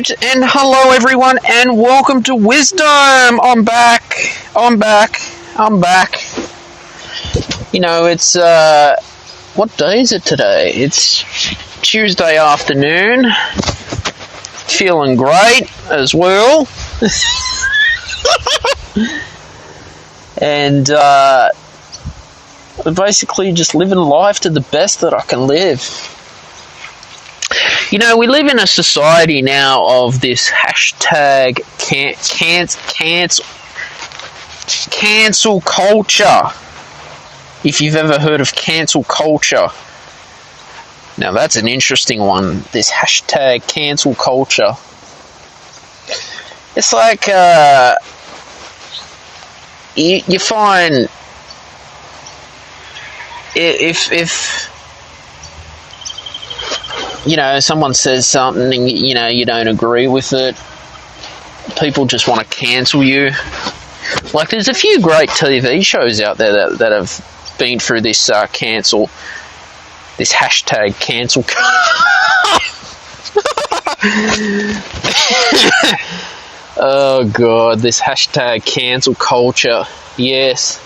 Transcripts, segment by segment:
right, and hello everyone, and welcome to Wisdom. I'm back. You know, it's what day is it today? It's Tuesday afternoon. Feeling great as well. And basically just living life to the best that I can live. You know, we live in a society now of this hashtag cancel culture. If you've ever heard of cancel culture. Now that's an interesting one, this hashtag cancel culture. It's like, you find, if you know, someone says something and, you know, you don't agree with it, people just want to cancel you. Like, there's a few great TV shows out there that have been through this this hashtag cancel. Oh god, this hashtag cancel culture. Yes.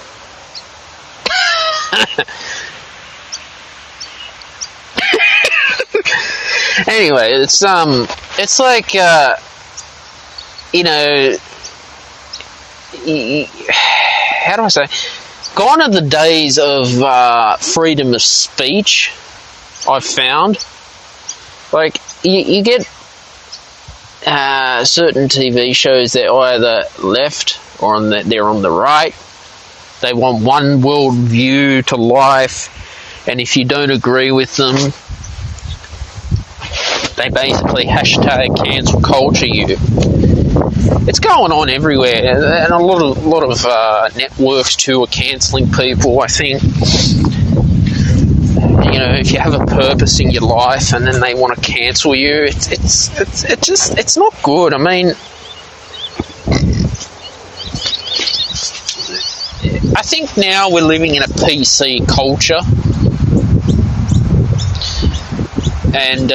Anyway, it's like, you know, how do I say? Gone are the days of freedom of speech. I've found, like, you get certain TV shows that are either left or they're on the right. They want one world view to life, and if you don't agree with them, they basically hashtag cancel culture you. It's going on everywhere, and a lot of networks too are cancelling people. I think, you know, if you have a purpose in your life and then they want to cancel you, it's not good. I mean, I think now we're living in a PC culture, and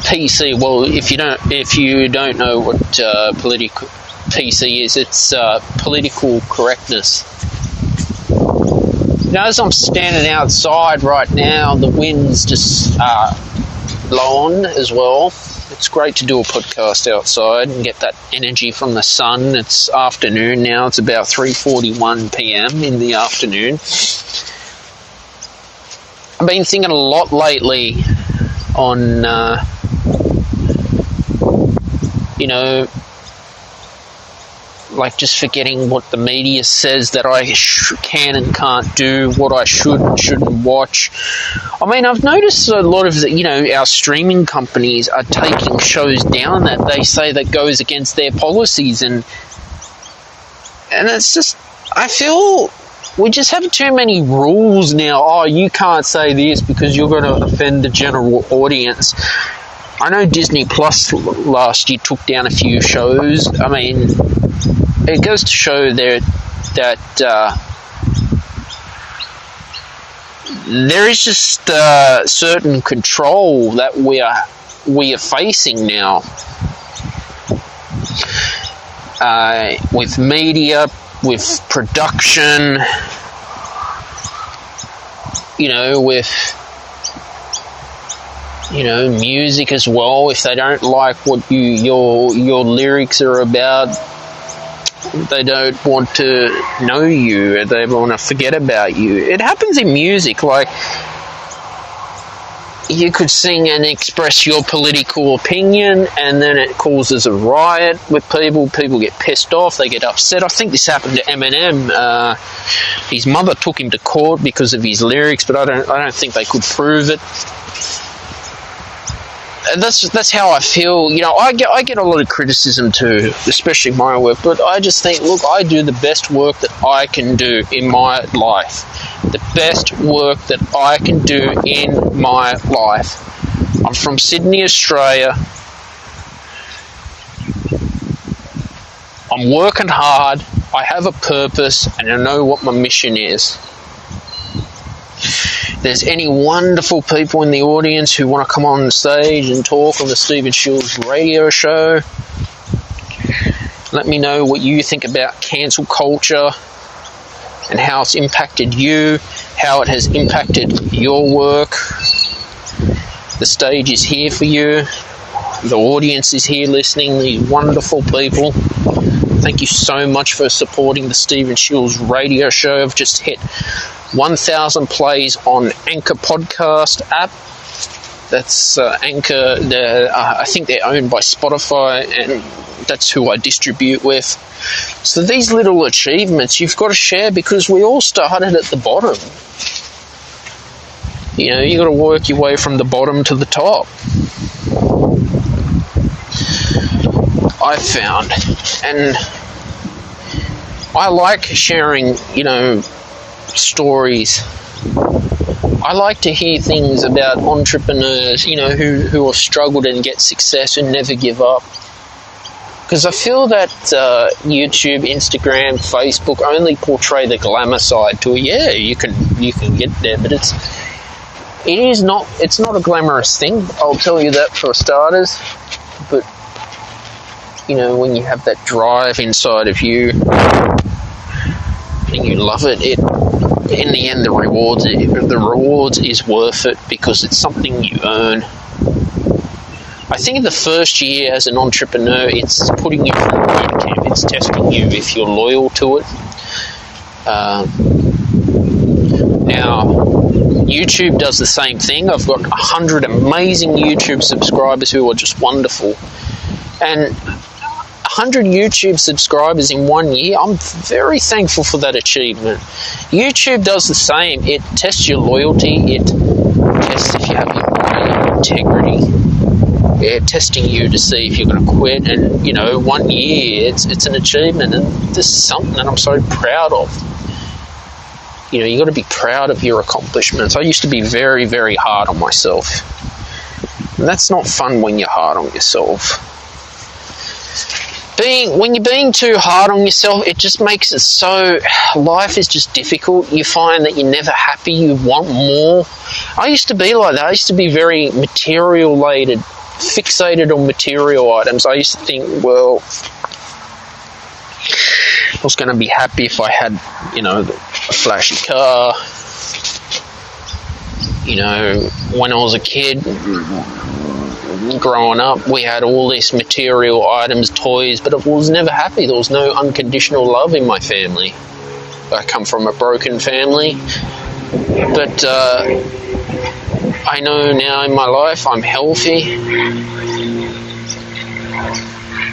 PC. Well, if you don't know what political PC is, it's political correctness. Now, as I'm standing outside right now, the wind's just blowing as well. It's great to do a podcast outside and get that energy from the sun. It's afternoon now. It's about 3:41 p.m. in the afternoon. I've been thinking a lot lately on, you know, like just forgetting what the media says that I can and can't do, what I should and shouldn't watch. I mean, I've noticed a lot of our streaming companies are taking shows down that they say that goes against their policies, and it's just, I feel we just have too many rules now. Oh, you can't say this because you're going to offend the general audience. I know Disney Plus last year took down a few shows. I mean, it goes to show that there is just certain control that we are facing now with media, with production, with music as well. If they don't like what your lyrics are about, they don't want to know you, they want to forget about you. It happens in music. Like, you could sing and express your political opinion, and then it causes a riot with people. People get pissed off, they get upset. I think this happened to Eminem. His mother took him to court because of his lyrics, but I don't think they could prove it. And that's how I feel. I get a lot of criticism too, especially my work, but I just think, look, I do the best work that I can do in my life. The best work that I can do in my life. I'm from Sydney, Australia. I'm working hard. I have a purpose, and I know what my mission is. there's any wonderful people in the audience who want to come on stage and talk on the Stephen Shields radio show, let me know what you think about cancel culture and how it's impacted you, how it has impacted your work. The stage is here for you. The audience is here listening, these wonderful people. Thank you so much for supporting the Stephen Shields radio show. I've just hit 1,000 plays on Anchor podcast app. That's Anchor. I think they're owned by Spotify, and that's who I distribute with. So these little achievements you've got to share, because we all started at the bottom. You know, you got to work your way from the bottom to the top. I found, and I like sharing, you know, stories. I like to hear things about entrepreneurs, you know, who have struggled and get success and never give up. Because I feel that YouTube, Instagram, Facebook only portray the glamour side to it. Yeah, you can get there, but it's not a glamorous thing. I'll tell you that for starters. But you know, when you have that drive inside of you and you love it, in the end the rewards is worth it, because it's something you earn. I think the first year as an entrepreneur, it's putting you through Bandcamp. It's testing you if you're loyal to it. Now, YouTube does the same thing. I've got 100 amazing YouTube subscribers who are just wonderful. And 100 YouTube subscribers in 1 year, I'm very thankful for that achievement. YouTube does the same. It tests your loyalty. It tests if you have your integrity. Yeah, testing you to see if you're going to quit. And, you know, 1 year, it's an achievement. And this is something that I'm so proud of. You know, you got to be proud of your accomplishments. I used to be very, very hard on myself. And that's not fun when you're hard on yourself. When you're being too hard on yourself, it just makes it so, life is just difficult. You find that you're never happy, you want more. I used to be like that. I used to be very material-lated, fixated on material items. I used to think, well, I was going to be happy if I had, you know, a flashy car. You know, when I was a kid, growing up, we had all these material items, toys, but I was never happy. There was no unconditional love in my family. I come from a broken family, but I know now in my life I'm healthy.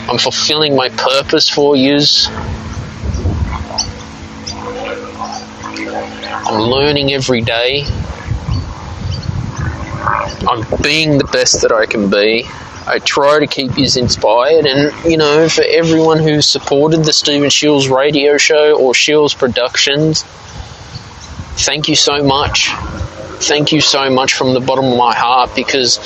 I'm fulfilling my purpose for yous. I'm learning every day. I'm being the best that I can be. I try to keep you inspired, and, you know, for everyone who supported the Stephen Shields radio show or Shields Productions, thank you so much. Thank you so much from the bottom of my heart, because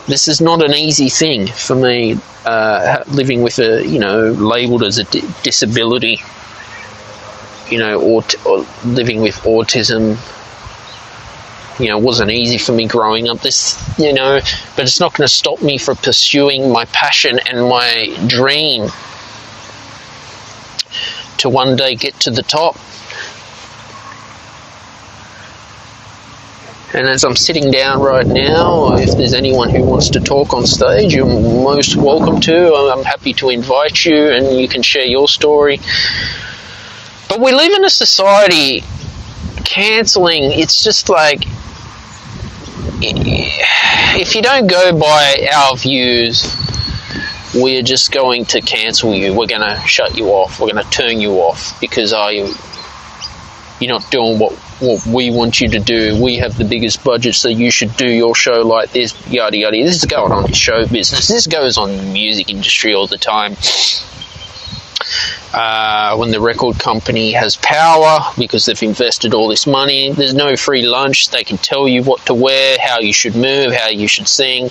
this is not an easy thing for me, living with a, you know, labelled as a disability, you know, or living with autism. You know, it wasn't easy for me growing up. This, you know, but it's not going to stop me from pursuing my passion and my dream to one day get to the top. And as I'm sitting down right now, if there's anyone who wants to talk on stage, you're most welcome to. I'm happy to invite you, and you can share your story. But we live in a society, cancelling, it's just like, if you don't go by our views, we're just going to cancel you. We're going to shut you off. We're going to turn you off because you're not doing what we want you to do. We have the biggest budget, so you should do your show like this, yada yada. This is going on in show business. This goes on in the music industry all the time. When the record company has power because they've invested all this money, there's no free lunch. They can tell you what to wear, how you should move, how you should sing.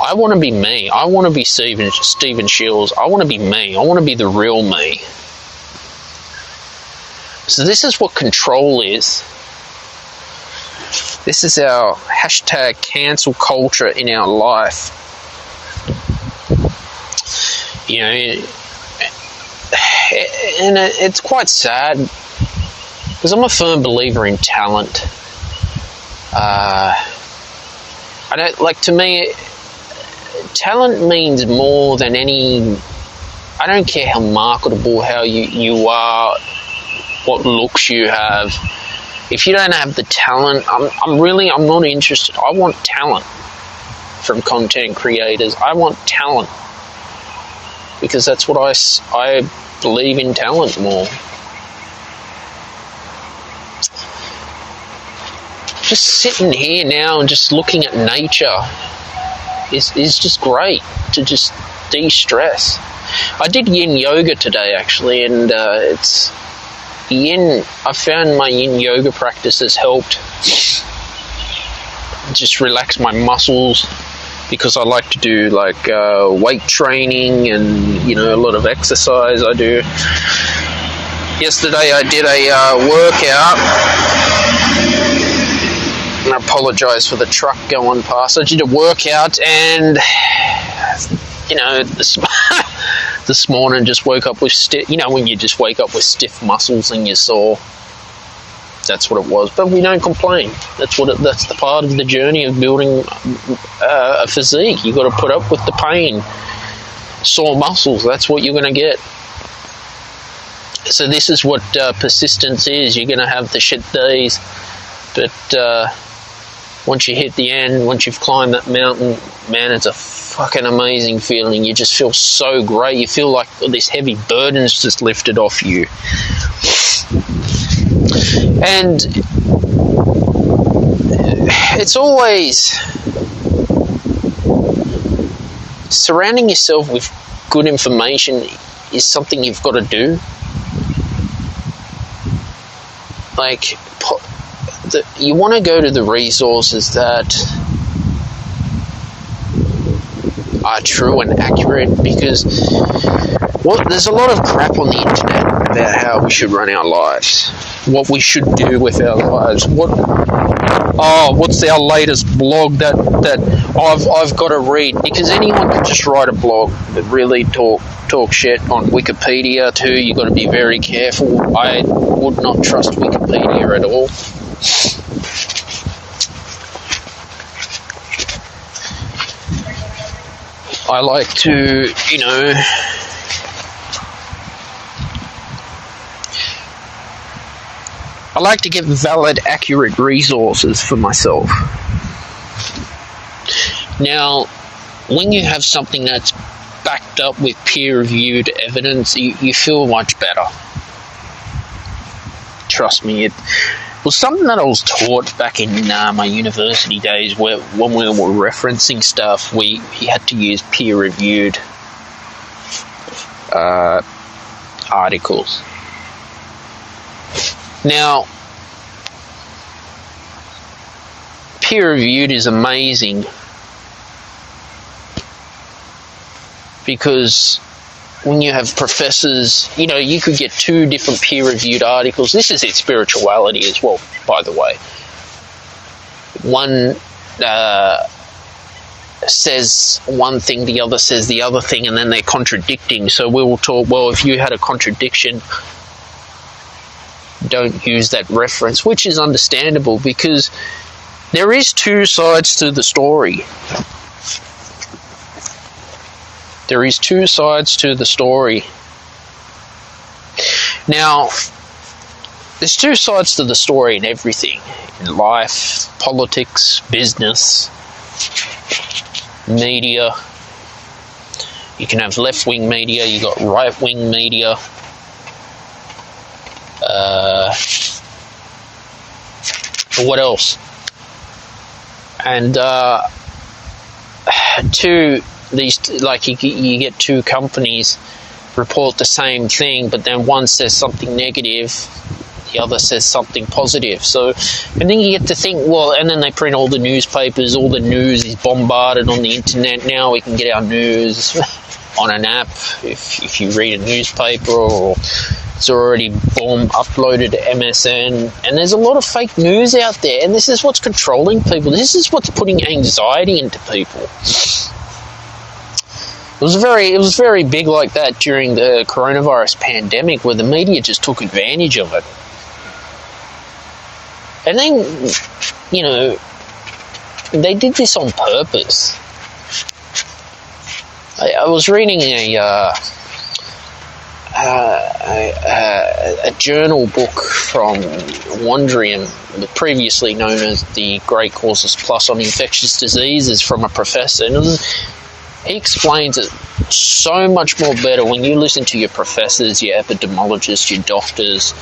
I want to be me. I want to be Stephen Shields. I want to be me. I want to be the real me. So this is what control is. This is our hashtag cancel culture in our life. You know, and it's quite sad because I'm a firm believer in talent. I don't like, to me, talent means more than any. I don't care how marketable, how you are, what looks you have. If you don't have the talent, I'm not interested. I want talent from content creators. I want talent because that's what I believe in, talent more. Just sitting here now and just looking at nature is just great to just de-stress. I did yin yoga today actually, and it's yin. I found my yin yoga practice has helped just relax my muscles, because I like to do like weight training and, you know, a lot of exercise I do. Yesterday I did a workout, and I apologise for the truck going past. I did a workout, and you know, this morning just woke up with stiff. You know, when you just wake up with stiff muscles and you're sore. That's what it was. But we don't complain. That's the part of the journey of building a physique. You got to put up with the pain. Sore muscles. That's what you're going to get. So this is what persistence is. You're going to have the shit days, but once you hit the end, once you've climbed that mountain, man, it's a fucking amazing feeling. You just feel so great. You feel like this heavy burden's just lifted off you. And it's always surrounding yourself with good information is something you've got to do. Like, you want to go to the resources that are true and accurate, because there's a lot of crap on the internet about how we should run our lives, what we should do with our lives, what's our latest blog that I've got to read, because anyone can just write a blog but really talk shit on Wikipedia too. You've got to be very careful. I would not trust Wikipedia at all. I like to, you know, I like to get valid, accurate resources for myself. Now, when you have something that's backed up with peer-reviewed evidence, you feel much better. Trust me, it was something that I was taught back in my university days, where when we were referencing stuff, we had to use peer-reviewed articles. Now, peer-reviewed is amazing because when you have professors, you know, you could get 2 different peer-reviewed articles. This is in spirituality as well, by the way. One says one thing, the other says the other thing, and then they're contradicting. So we will talk, well, if you had a contradiction, don't use that reference, which is understandable because there is 2 sides to the story. There is 2 sides to the story. Now, there's 2 sides to the story in everything. In life, politics, business, media. You can have left-wing media, you got right-wing media. What else? And these, like, you get 2 companies report the same thing, but then one says something negative, the other says something positive. So, and then you get to think, well, and then they print all the newspapers, all the news is bombarded on the internet now. We can get our news on an app if you read a newspaper, or It's already uploaded to MSN, and there's a lot of fake news out there, and this is what's controlling people. This is what's putting anxiety into people. It was very big like that during the coronavirus pandemic, where the media just took advantage of it. And then, they did this on purpose. I was reading a journal book from Wandrian, previously known as the Great Courses Plus on Infectious Diseases, from a professor, and he explains it so much more better when you listen to your professors, your epidemiologists, your doctors,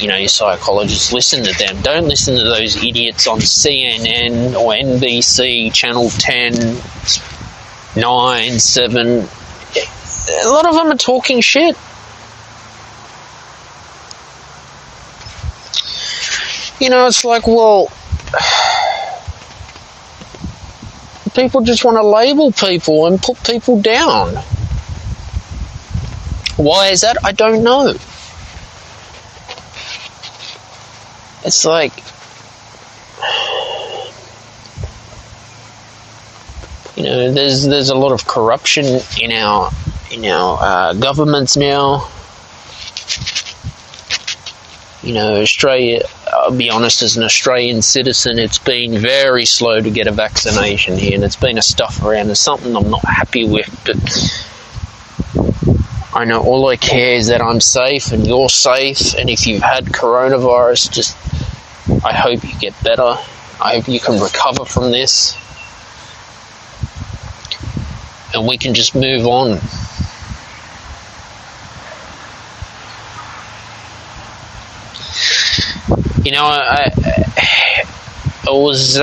your psychologists. Listen to them. Don't listen to those idiots on CNN or NBC, Channel 10, 9, 7. A lot of them are talking shit. It's like, well, people just want to label people and put people down. Why is that? I don't know. It's like, there's a lot of corruption in our governments now. Australia, I'll be honest, as an Australian citizen, it's been very slow to get a vaccination here, and it's been a stuff around. There's something I'm not happy with, but I know all I care is that I'm safe and you're safe, and if you've had coronavirus, I hope you get better. I hope you can recover from this, and we can just move on. I was,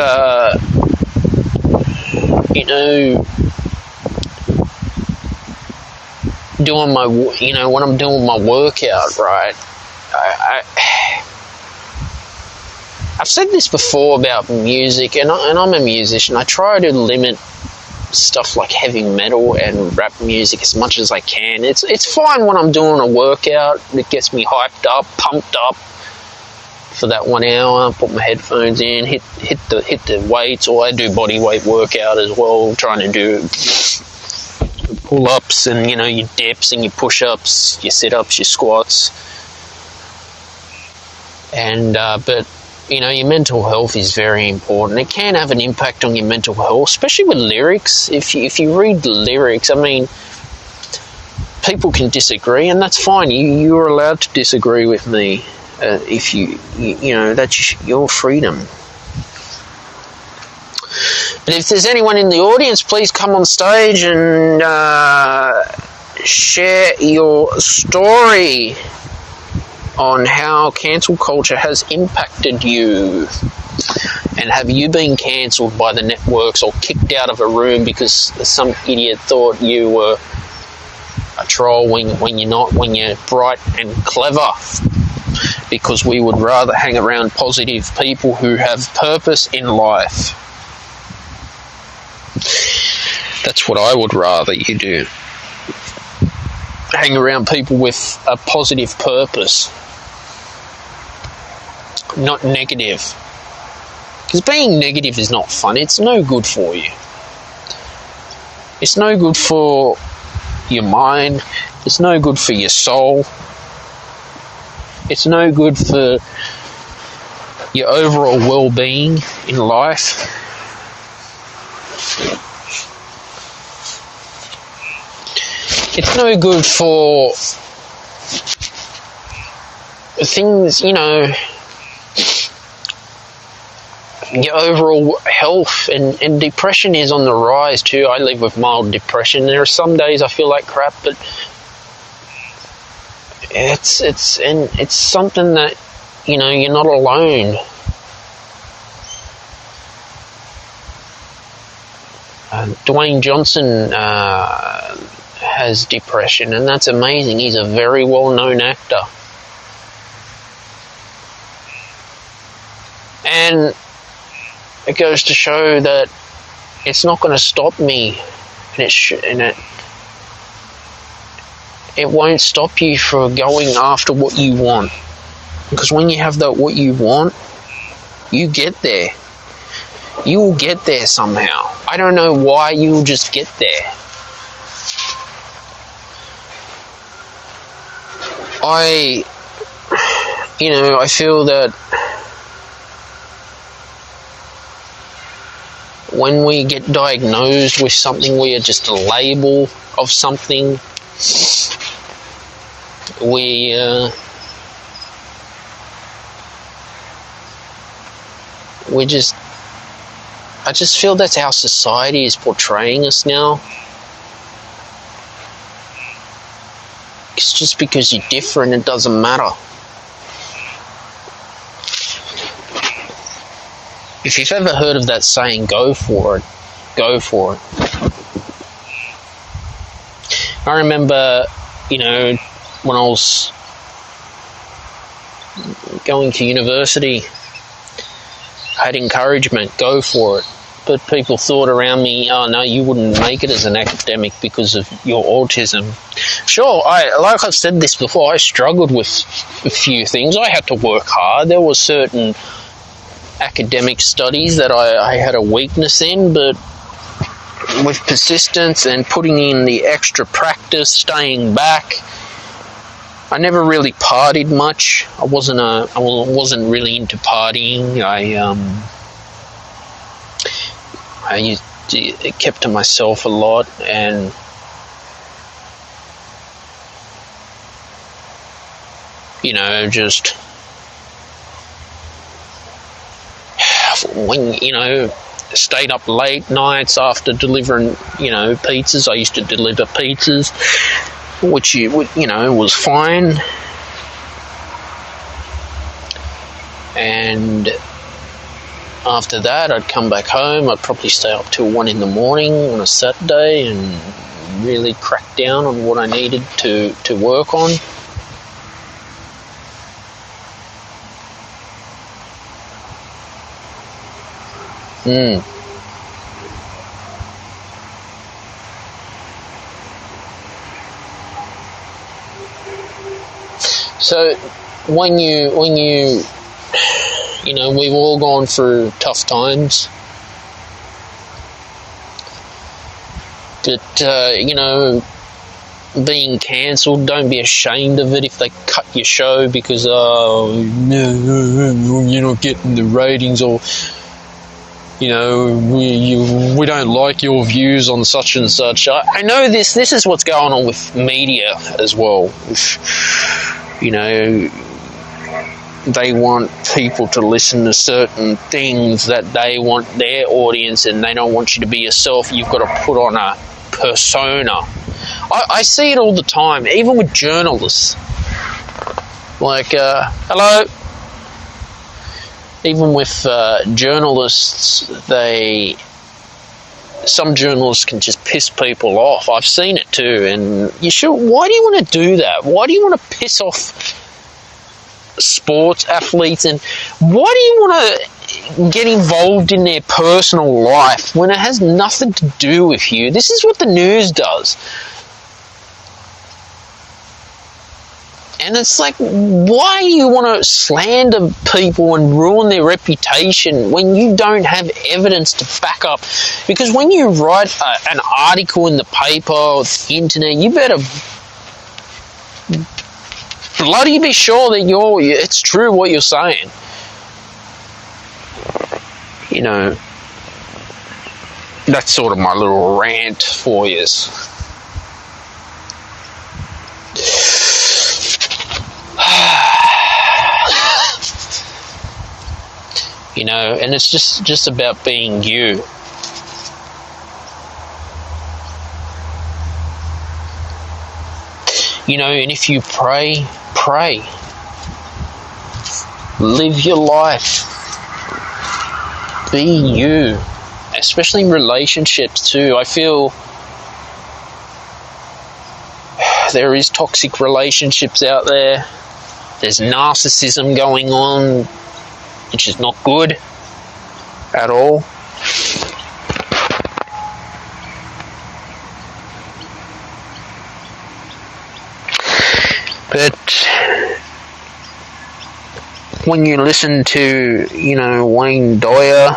doing my, when I'm doing my workout, right, I've said this before about music, and I'm a musician. I try to limit stuff like heavy metal and rap music as much as I can. It's fine when I'm doing a workout. It gets me hyped up, pumped up for that 1 hour. Put my headphones in, hit the weights, or I do body weight workout as well, trying to do pull-ups and your dips and your push-ups, your sit-ups, your squats. And but your mental health is very important. It can have an impact on your mental health, especially with lyrics. If you read the lyrics, people can disagree, and that's fine. You're allowed to disagree with me. If that's your freedom. But if there's anyone in the audience, please come on stage and share your story on how cancel culture has impacted you. And have you been cancelled by the networks or kicked out of a room because some idiot thought you were a troll when you're not, when you're bright and clever? Because we would rather hang around positive people who have purpose in life. That's what I would rather you do. Hang around people with a positive purpose, not negative. Because being negative is not fun. It's no good for you. It's no good for your mind. It's no good for your soul. It's no good for your overall well-being in life. It's no good for things, your overall health, and depression is on the rise too. I live with mild depression. There are some days I feel like crap, but it's something that you're not alone. Dwayne Johnson has depression, and that's amazing. He's a very well-known actor, and it goes to show that it's not going to stop me, and it won't stop you from going after what you want. Because when you have that what you want, you get there. You will get there somehow. I don't know why, you will just get there. I feel that when we get diagnosed with something, we are just a label of something. I just feel that's how society is portraying us now. It's just because you're different, it doesn't matter. If you've ever heard of that saying, go for it, go for it. I remember, when I was going to university, I had encouragement, go for it. But people thought around me, oh no, you wouldn't make it as an academic because of your autism. Sure, like I've said this before, I struggled with a few things. I had to work hard. There were certain academic studies that I had a weakness in, but with persistence and putting in the extra practice, staying back, I never really partied much. I wasn't really into partying. I kept to myself a lot, and just when stayed up late nights after delivering pizzas. I used to deliver pizzas, which was fine. And after that, I'd come back home. I'd probably stay up till 1 a.m. on a Saturday and really crack down on what I needed to work on. So when we've all gone through tough times, but being cancelled, don't be ashamed of it if they cut your show because you're not getting the ratings, or we don't like your views on such and such. I know this is what's going on with media as well. They want people to listen to certain things that they want their audience, and they don't want you to be yourself. You've got to put on a persona. I see it all the time, even with journalists. Like, hello. Even with journalists, some journalists can just piss people off. I've seen it too, and why do you want to do that? Why do you want to piss off sports athletes, and why do you want to get involved in their personal life when it has nothing to do with you? This is what the news does. And it's like, why do you want to slander people and ruin their reputation when you don't have evidence to back up? Because when you write an article in the paper or the internet, you better bloody be sure that it's true what you're saying. That's sort of my little rant for you. And it's just about being you. And if you pray. Live your life. Be you. Especially in relationships too. I feel there is toxic relationships out there. There's narcissism going on, which is not good at all. But when you listen to, Wayne Dyer,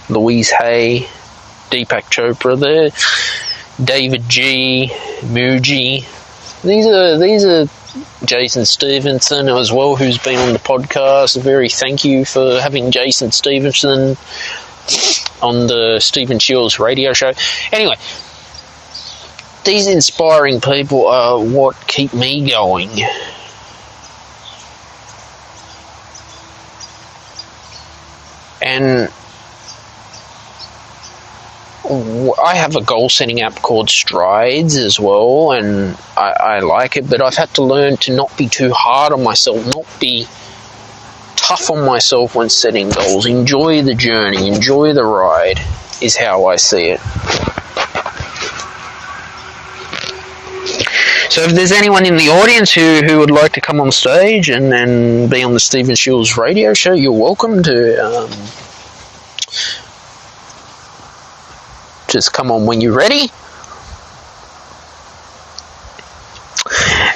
Louise Hay, Deepak Chopra, there, David G, Muji, these are Jason Stevenson as well, who's been on the podcast. Very thank you for having Jason Stevenson on the Stephen Shields radio show. Anyway, these inspiring people are what keep me going. And I have a goal-setting app called Strides as well, and I like it, but I've had to learn to not be too hard on myself, not be tough on myself when setting goals. Enjoy the journey, enjoy the ride, is how I see it. So if there's anyone in the audience who would like to come on stage and be on the Stephen Shields radio show, you're welcome to just come on when you're ready.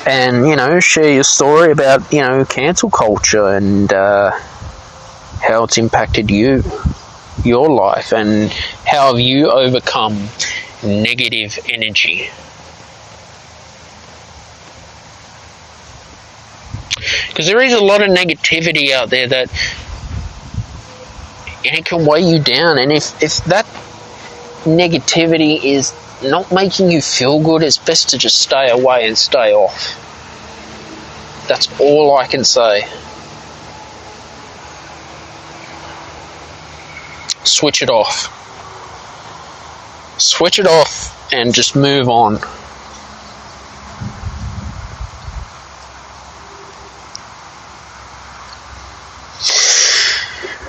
And, share your story about, cancel culture and how it's impacted your life, and how have you overcome negative energy. Because there is a lot of negativity out there and it can weigh you down, and if that negativity is not making you feel good, it's best to just stay away and stay off. That's all I can say. Switch it off. Switch it off and just move on.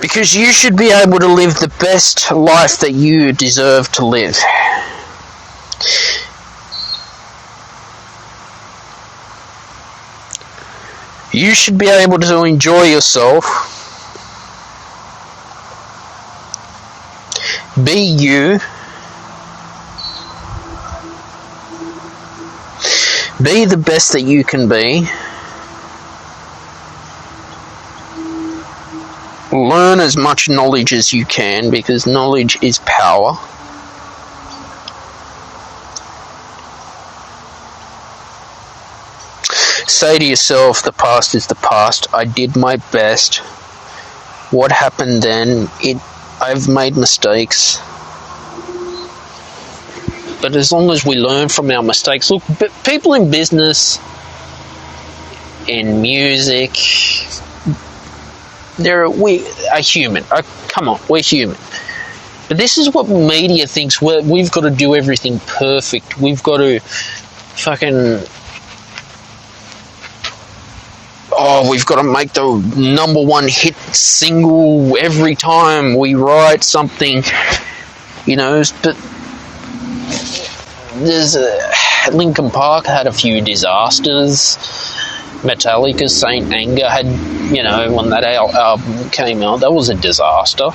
Because you should be able to live the best life that you deserve to live. You should be able to enjoy yourself. Be you. Be the best that you can be. Learn as much knowledge as you can, because knowledge is power. Say to yourself, the past is the past. I did my best. What happened then? I've made mistakes. But as long as we learn from our mistakes, look, people in business, in music, we are human. Come on, we're human. But this is what media thinks. We've got to do everything perfect. We've got to we've got to make the #1 hit single every time we write something, but there's Linkin Park had a few disasters. Metallica's Saint Anger had, when that album came out, that was a disaster.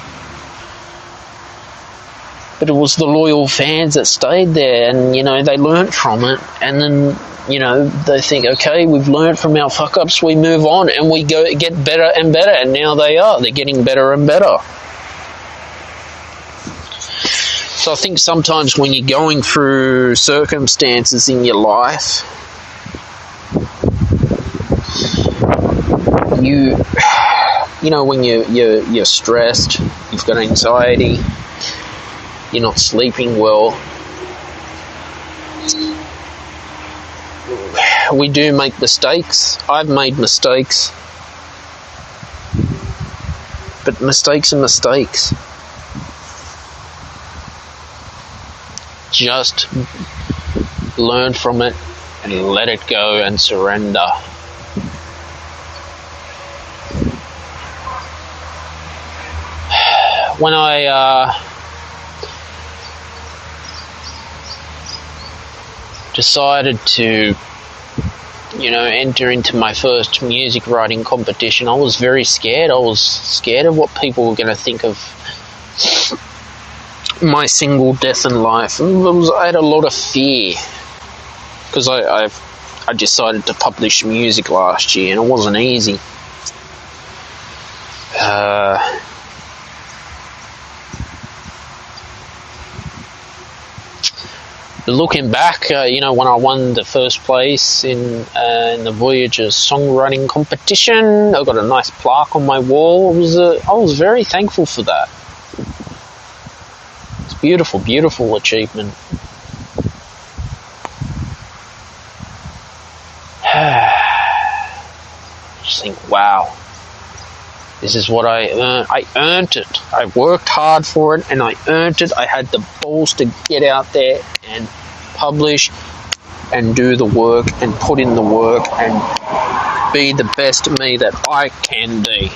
But it was the loyal fans that stayed there, and, they learnt from it, and then, they think, okay, we've learnt from our fuck-ups, we move on, and we get better and better, and now they're getting better and better. So I think sometimes when you're going through circumstances in your life, when you're stressed, you've got anxiety, you're not sleeping well, we do make mistakes. I've made mistakes, but mistakes are mistakes. Just learn from it and let it go and surrender. When I decided to, enter into my first music writing competition, I was very scared. I was scared of what people were going to think of my single Death in Life. I had a lot of fear, because I decided to publish music last year, and it wasn't easy. Looking back, when I won the first place in the Voyager songwriting competition, I got a nice plaque on my wall. I was very thankful for that. It's a beautiful, beautiful achievement. Just think, wow, this is what I earned. I earned it. I worked hard for it, and I earned it. I had the balls to get out there and publish and do the work and put in the work and be the best me that I can be.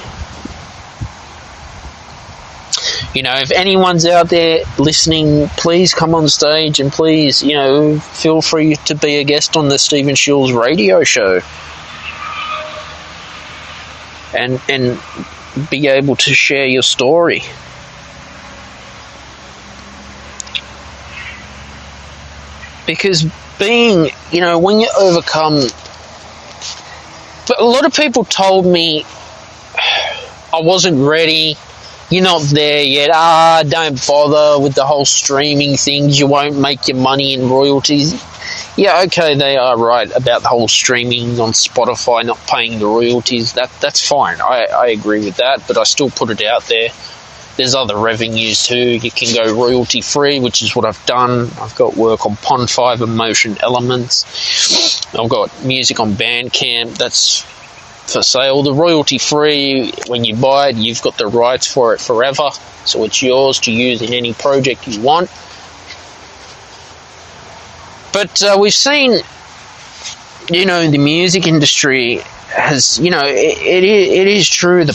If anyone's out there listening, please come on stage and please, feel free to be a guest on the Stephen Shields radio show and be able to share your story. Because being, when you overcome... But a lot of people told me I wasn't ready, you're not there yet, don't bother with the whole streaming things, you won't make your money in royalties. Yeah, okay, they are right about the whole streaming on Spotify not paying the royalties. That's fine. I agree with that, but I still put it out there. There's other revenues too. You can go royalty free, which is what I've done. I've got work on Pond 5 and Motion Elements. I've got music on Bandcamp that's for sale. The royalty free, when you buy it, you've got the rights for it forever. So it's yours to use in any project you want. But we've seen, the music industry has, it is true.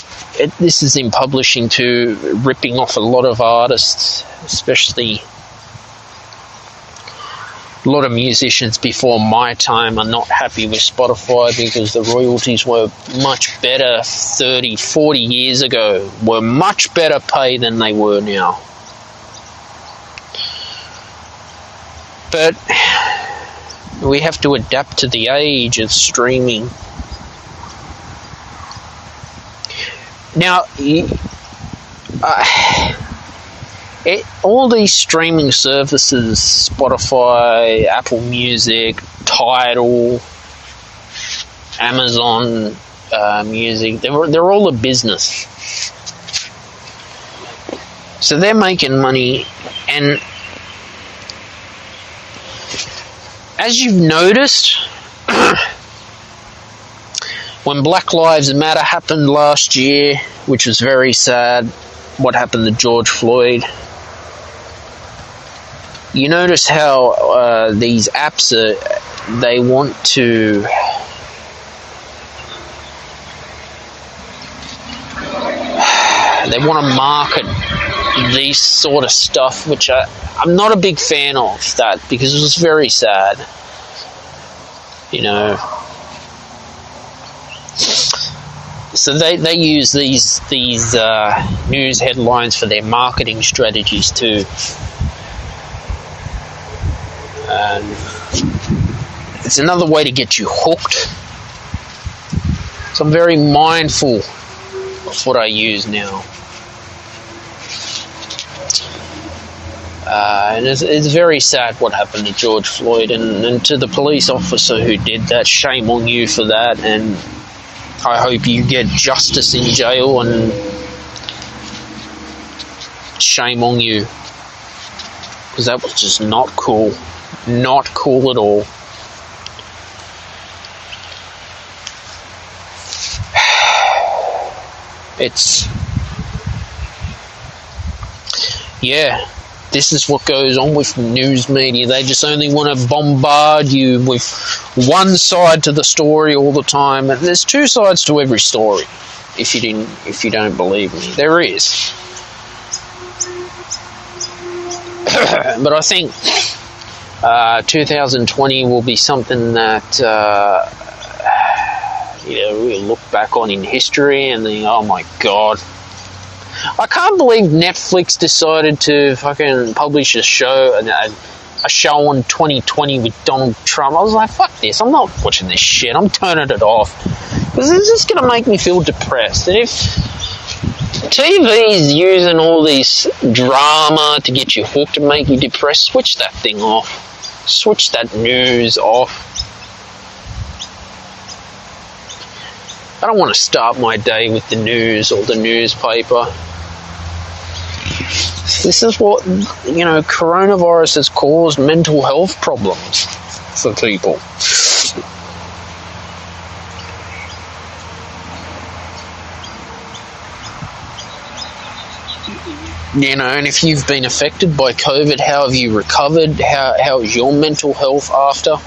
This is in publishing too, ripping off a lot of artists, especially a lot of musicians before my time are not happy with Spotify because the royalties were much better 30, 40 years ago, were much better pay than they were now. But we have to adapt to the age of streaming. Now, all these streaming services, Spotify, Apple Music, Tidal, Amazon Music, they're all a business. So they're making money, and as you've noticed, when Black Lives Matter happened last year, which was very sad, what happened to George Floyd, you notice how these apps they want to market these sort of stuff, which I'm not a big fan of that, because it was very sad. So they use these news headlines for their marketing strategies too. It's another way to get you hooked. So I'm very mindful of what I use now. And it's very sad what happened to George Floyd, and to the police officer who did that, shame on you for that, and I hope you get justice in jail, and shame on you, because that was just not cool. Not cool at all. This is what goes on with news media. They just only want to bombard you with one side to the story all the time. And there's two sides to every story. If you don't believe me, there is. But I think 2020 will be something that we'll look back on in history and think, oh my God. I can't believe Netflix decided to fucking publish a show, a show on 2020 with Donald Trump. I was like, fuck this, I'm not watching this shit, I'm turning it off. Because it's just going to make me feel depressed. And if TV is using all this drama to get you hooked and make you depressed, switch that thing off. Switch that news off. I don't want to start my day with the news or the newspaper. This is what, coronavirus has caused mental health problems for people. And if you've been affected by COVID, how have you recovered? How is your mental health after?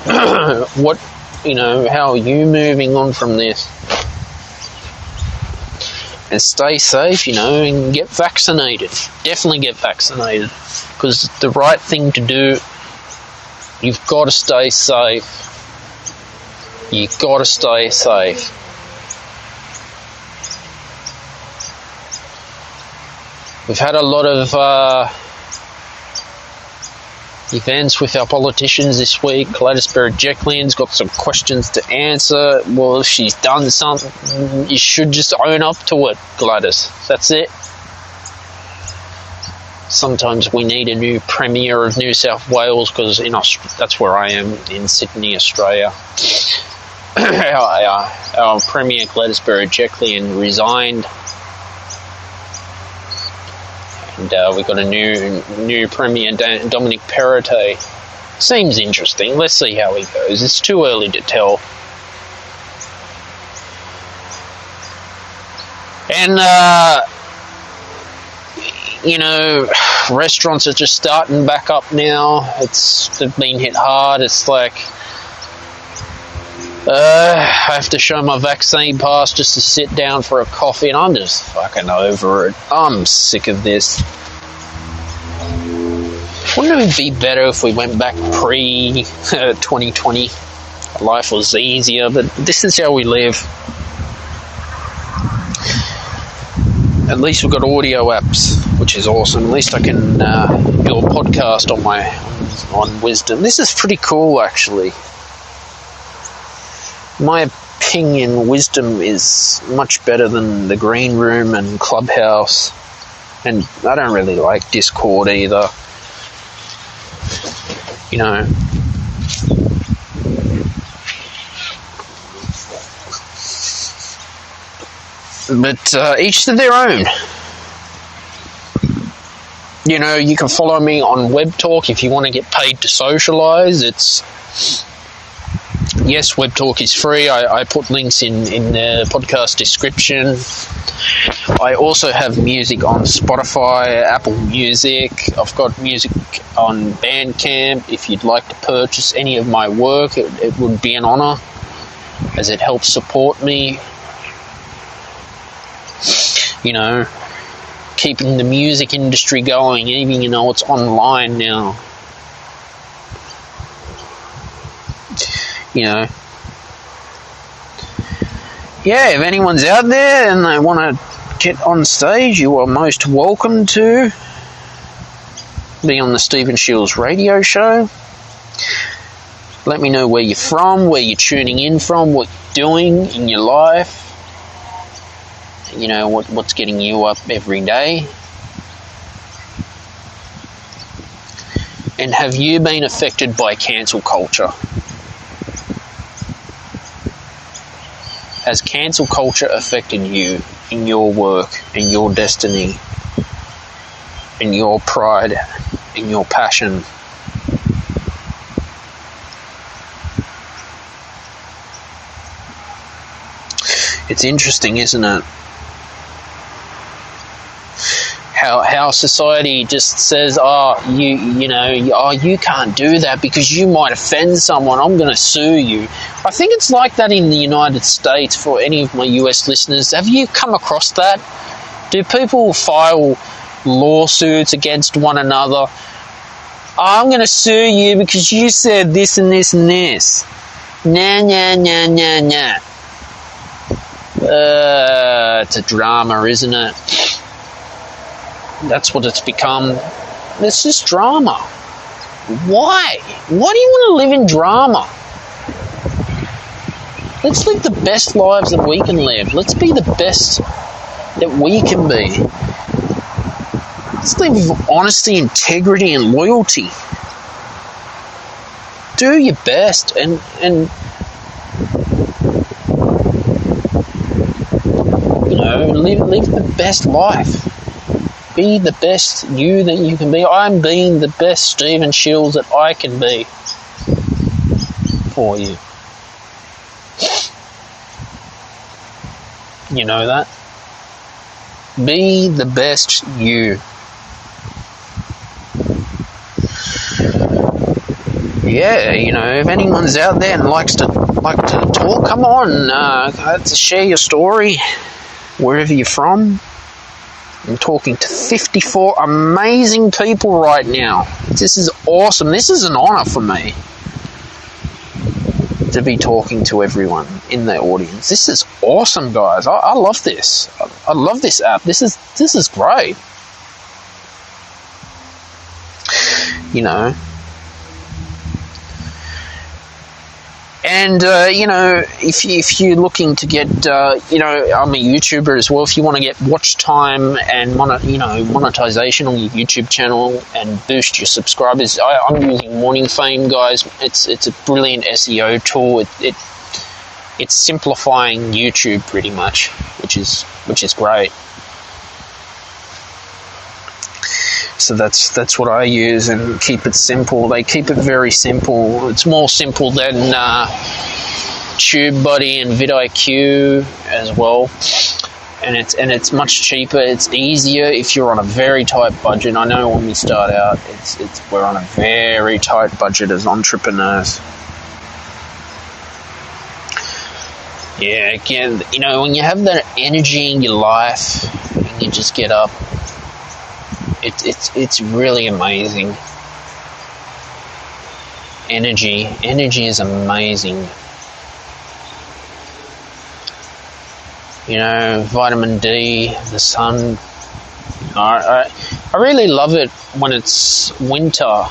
How are you moving on from this? And stay safe, and get vaccinated. Definitely get vaccinated. Because it's the right thing to do. You've got to stay safe. You've got to stay safe. We've had a lot of events with our politicians this week. Gladys Berejiklian's got some questions to answer. Well, if she's done something, you should just own up to it, Gladys. That's it. Sometimes we need a new Premier of New South Wales, because that's where I am, in Sydney, Australia. Our Premier, Gladys Berejiklian, resigned. And we've got a new Premier, Dominic Perrottet. Seems interesting. Let's see how he goes. It's too early to tell. And, restaurants are just starting back up now. They've been hit hard. It's like, I have to show my vaccine pass just to sit down for a coffee, and I'm just fucking over it. I'm sick of this. Wouldn't it be better if we went back pre-2020? Life was easier, but this is how we live. At least we've got audio apps, which is awesome. At least I can do a podcast on wisdom. This is pretty cool, actually. My opinion, wisdom is much better than the Green Room and Clubhouse. And I don't really like Discord either. But each to their own. You can follow me on Webtalk if you want to get paid to socialise. Yes, Webtalk is free. I put links in the podcast description. I also have music on Spotify, Apple Music. I've got music on Bandcamp. If you'd like to purchase any of my work, it would be an honour, as it helps support me. Keeping the music industry going, even it's online now. If anyone's out there and they want to get on stage, you are most welcome to be on the Stephen Shields radio show. Let me know where you're from, where you're tuning in from, what you're doing in your life. What's getting you up every day. And have you been affected by cancel culture? Has cancel culture affected you in your work, in your destiny, in your pride, in your passion? It's interesting, isn't it? How society just says, you can't do that because you might offend someone. I'm going to sue you. I think it's like that in the United States. For any of my US listeners, have you come across that? Do people file lawsuits against one another? I'm going to sue you because you said this and this and this. Nah. It's a drama, isn't it? That's what it's become. It's just drama. Why? Why do you want to live in drama? Let's live the best lives that we can live. Let's be the best that we can be. Let's live with honesty, integrity, and loyalty. Do your best and live the best life. Be the best you that you can be. I'm being the best Stephen Shields that I can be for you. You know that? Be the best you. Yeah, if anyone's out there and likes to talk, come on, share your story wherever you're from. I'm talking to 54 amazing people right now. This is awesome. This is an honor for me to be talking to everyone in the audience. This is awesome, guys. I love this. I love this app. This is great. And, if you're looking to get, I'm a YouTuber as well. If you want to get watch time and, monetization on your YouTube channel and boost your subscribers, I'm using Morningfame, guys. It's a brilliant SEO tool. It's simplifying YouTube pretty much, which is great. So that's what I use, and keep it simple. They keep it very simple. It's more simple than TubeBuddy and vidIQ as well, and it's much cheaper. It's easier if you're on a very tight budget. I know when we start out, we're on a very tight budget as entrepreneurs. Yeah, again, when you have that energy in your life and you just get up. It's really amazing. Energy is amazing. Vitamin D, the sun. I really love it when it's winter.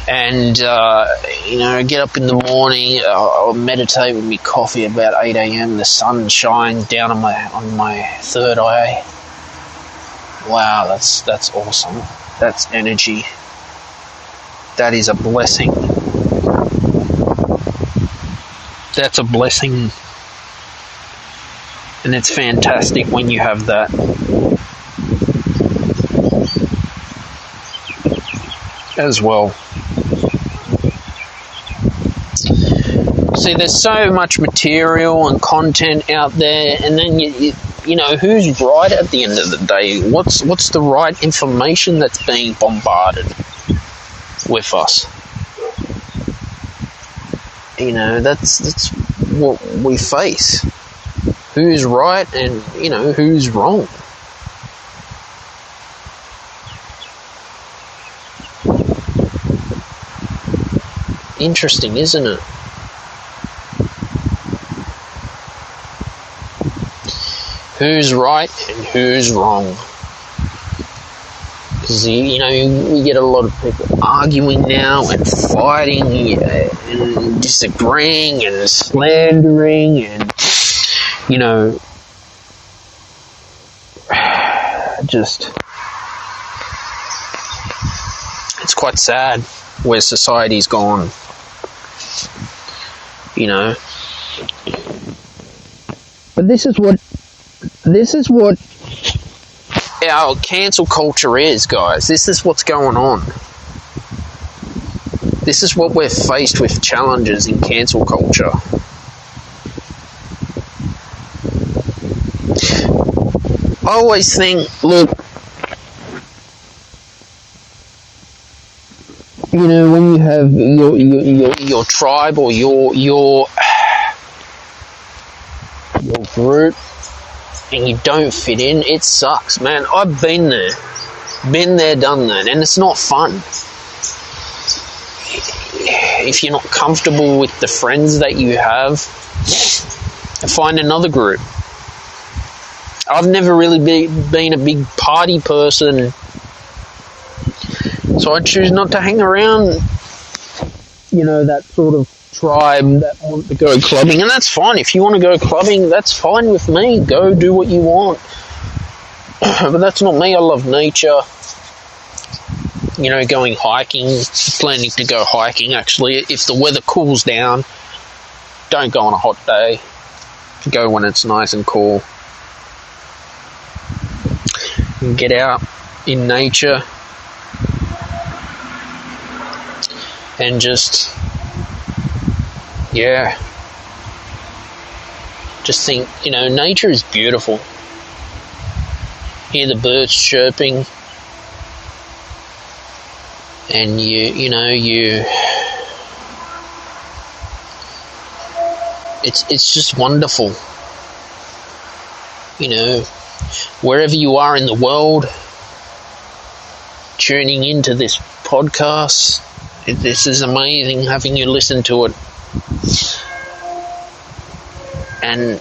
And get up in the morning. I'll meditate with my coffee about 8 a.m. The sun shines down on my third eye. Wow, that's awesome. That's energy. That is a blessing. That's a blessing. And it's fantastic when you have that. As well. See, there's so much material and content out there, and then who's right at the end of the day? What's the right information that's being bombarded with us? That's what we face. Who's right and who's wrong? Interesting, isn't it? Who's right and who's wrong? Because, we get a lot of people arguing now and fighting and disagreeing and slandering and, just... It's quite sad where society's gone. But this is what our cancel culture is, guys. This is what's going on. This is what we're faced with, challenges in cancel culture. I always think, look, when you have your tribe or your group and you don't fit in, it sucks, man. I've been there, done that, and it's not fun. If you're not comfortable with the friends that you have, find another group. I've never really been a big party person, so I choose not to hang around, that sort of tribe that want to go clubbing. And that's fine. If you want to go clubbing, that's fine with me. Go do what you want. But that's not me. I love nature. Going hiking, planning to go hiking, actually. If the weather cools down, don't go on a hot day. Go when it's nice and cool. And get out in nature and just think, nature is beautiful. Hear the birds chirping, and it's just wonderful. Wherever you are in the world, tuning into this podcast, this is amazing having you listen to it. And,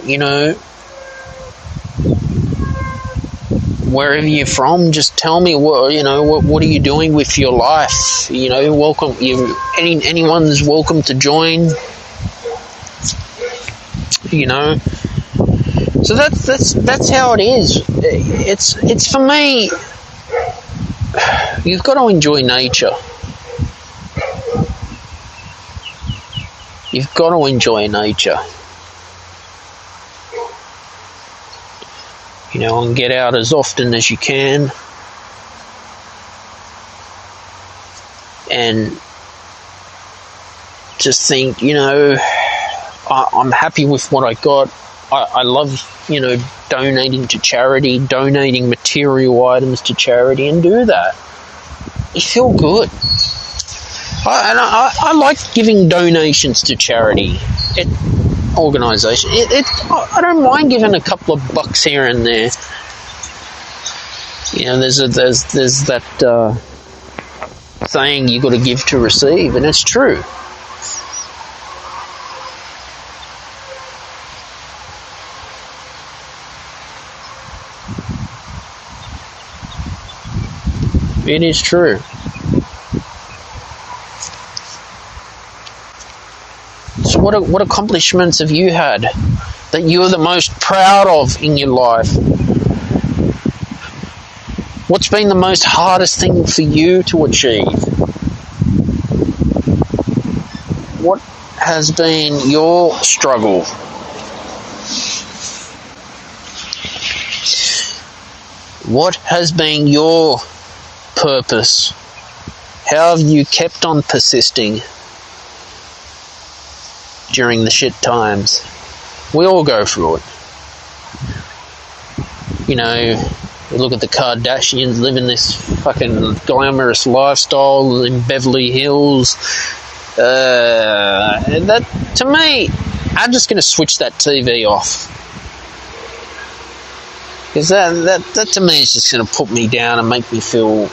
wherever you're from, just tell me what are you doing with your life? Welcome. Anyone's welcome to join. So that's how it is. It's for me. You've got to enjoy nature. You've got to enjoy nature. And get out as often as you can. And just think, I'm happy with what I got. I love, donating to charity, donating material items to charity, and do that. You feel good. I like giving donations to charity organisation. I don't mind giving a couple of bucks here and there. There's that saying, you got to give to receive, and it's true. It is true. So what accomplishments have you had that you're the most proud of in your life? What's been the most hardest thing for you to achieve? What has been your struggle? What has been your purpose? How have you kept on persisting during the shit times? We all go through it. You look at the Kardashians living this fucking glamorous lifestyle in Beverly Hills. That, to me, I'm just going to switch that TV off. Because that to me is just going to put me down and make me feel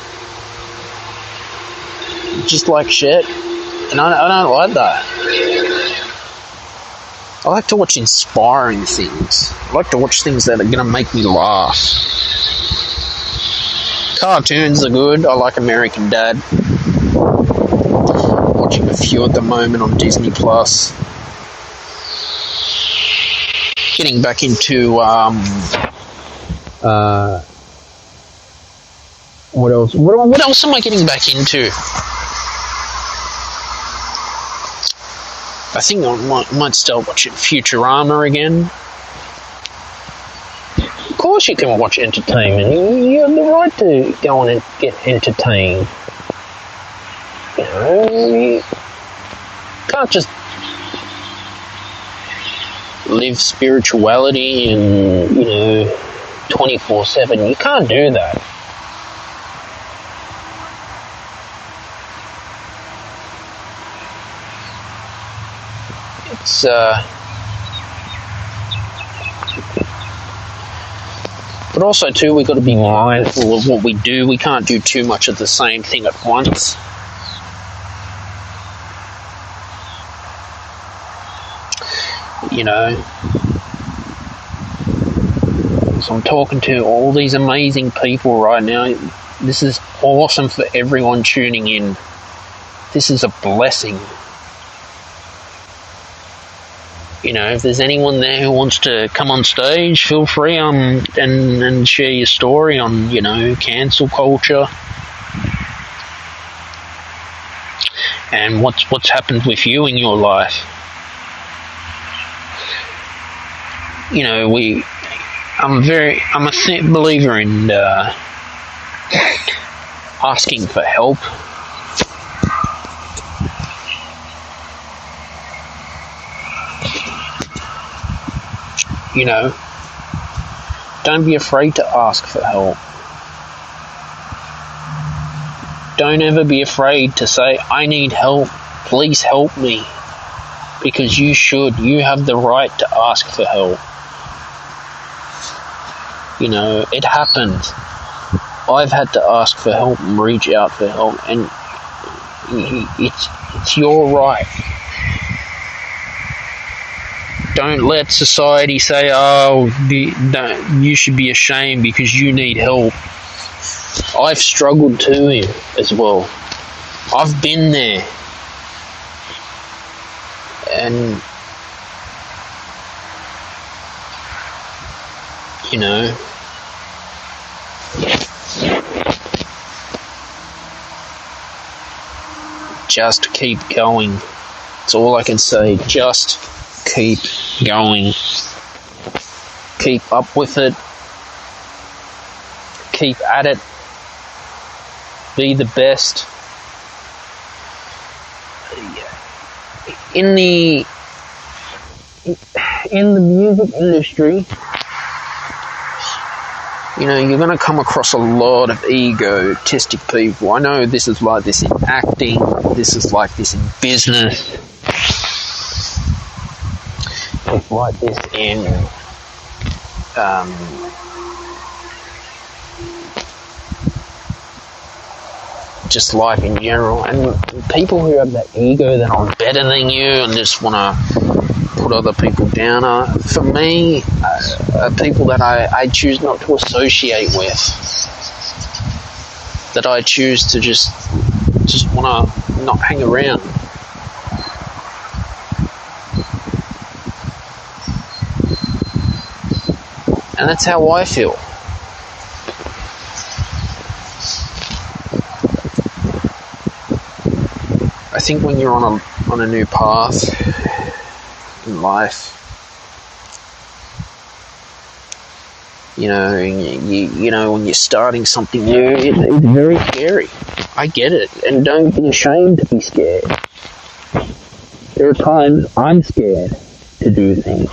just like shit. And I don't like that. I like to watch inspiring things. I like to watch things that are going to make me laugh. Cartoons are good. I like American Dad. Watching a few at the moment on Disney Plus. Getting back into what else? What else am I getting back into? I think I might start watching Futurama again. Of course you can watch entertainment. You have the right to go on and get entertained. You can't just live spirituality and, 24/7. You can't do that. It's but also too, we've got to be mindful of what we do. We can't do too much of the same thing at once. listeners. I'm talking to all these amazing people right now. This is awesome for everyone tuning in. This is a blessing. You know, if there's anyone there who wants to come on stage, feel free and share your story on, you know, cancel culture and what's happened with you in your life. You know, I'm a believer in asking for help. You know, don't be afraid to ask for help. Don't ever be afraid to say, I need help, please help me. Because you have the right to ask for help. You know, it happens. I've had to ask for help and reach out for help, and it's your right. Don't let society say, you should be ashamed because you need help. I've struggled too as well. I've been there. And, you know, just keep going. That's all I can say. Just keep going. Keep up with it. Keep at it. Be the best. In the music industry, you know, you're going to come across a lot of egotistic people. I know this is like this in acting. This is like this in business. It's like this in just life in general. And people who have that ego that I'm better than you and just want to put other people down for me, are people that I choose not to associate with. That I choose to just want to not hang around. And that's how I feel. I think when you're on a new path in life, you know, you know, when you're starting something new, it's very scary. I get it, and don't be ashamed to be scared. There are times I'm scared to do things.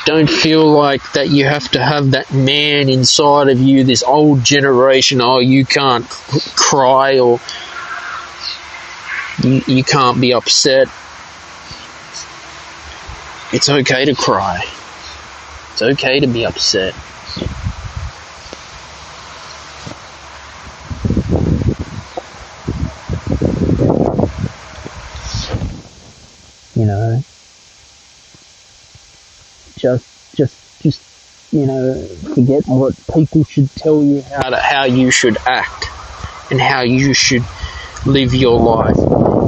Don't feel like that you have to have that man inside of you, this old generation, you can't cry or you can't be upset. It's okay to cry. It's okay to be upset. You know, just you know, forget what people should tell you how you should act and how you should live your life,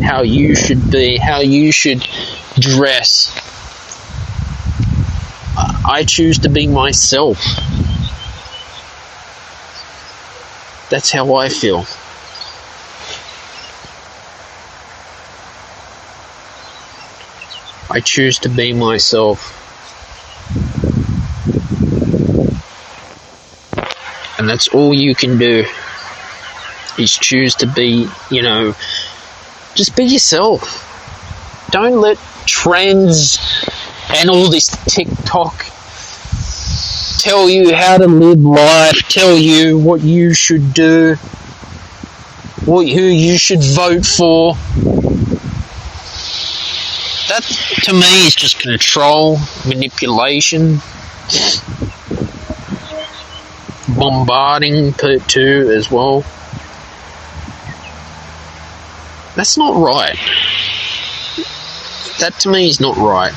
how you should be, how you should dress. I choose to be myself. That's how I feel. I choose to be myself. And that's all you can do, is choose to be, you know, just be yourself. Don't let trends and all this TikTok tell you how to live life, tell you what you should do, who you should vote for. That, to me, is just control, manipulation, bombarding too as well. That's not right. That to me is not right.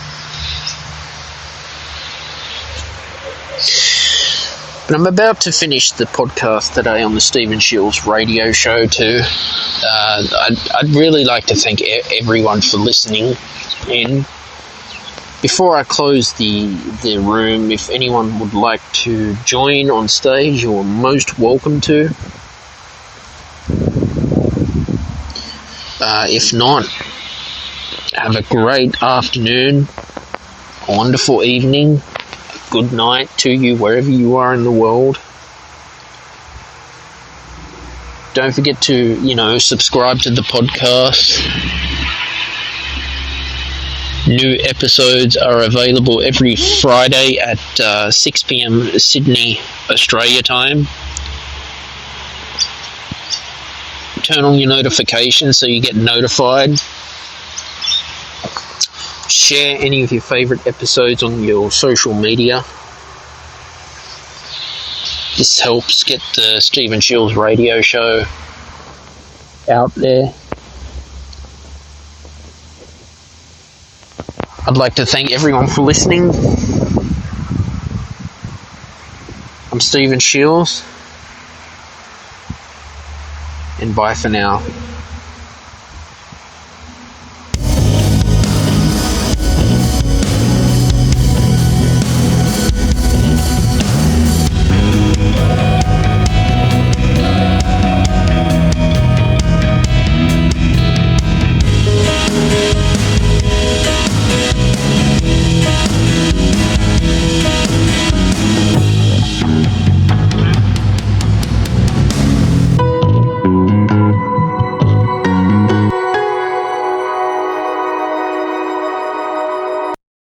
But I'm about to finish the podcast today on the Stephen Shields radio show too. I'd really like to thank everyone for listening in. Before I close the room, if anyone would like to join on stage, you're most welcome to. If not, have a great afternoon, a wonderful evening, a good night to you wherever you are in the world. Don't forget to, subscribe to the podcast. New episodes are available every Friday at 6 p.m. Sydney, Australia time. Turn on your notifications so you get notified. Share any of your favourite episodes on your social media. This helps get the Stephen Shields radio show out there. I'd like to thank everyone for listening. I'm Stephen Shields, and bye for now.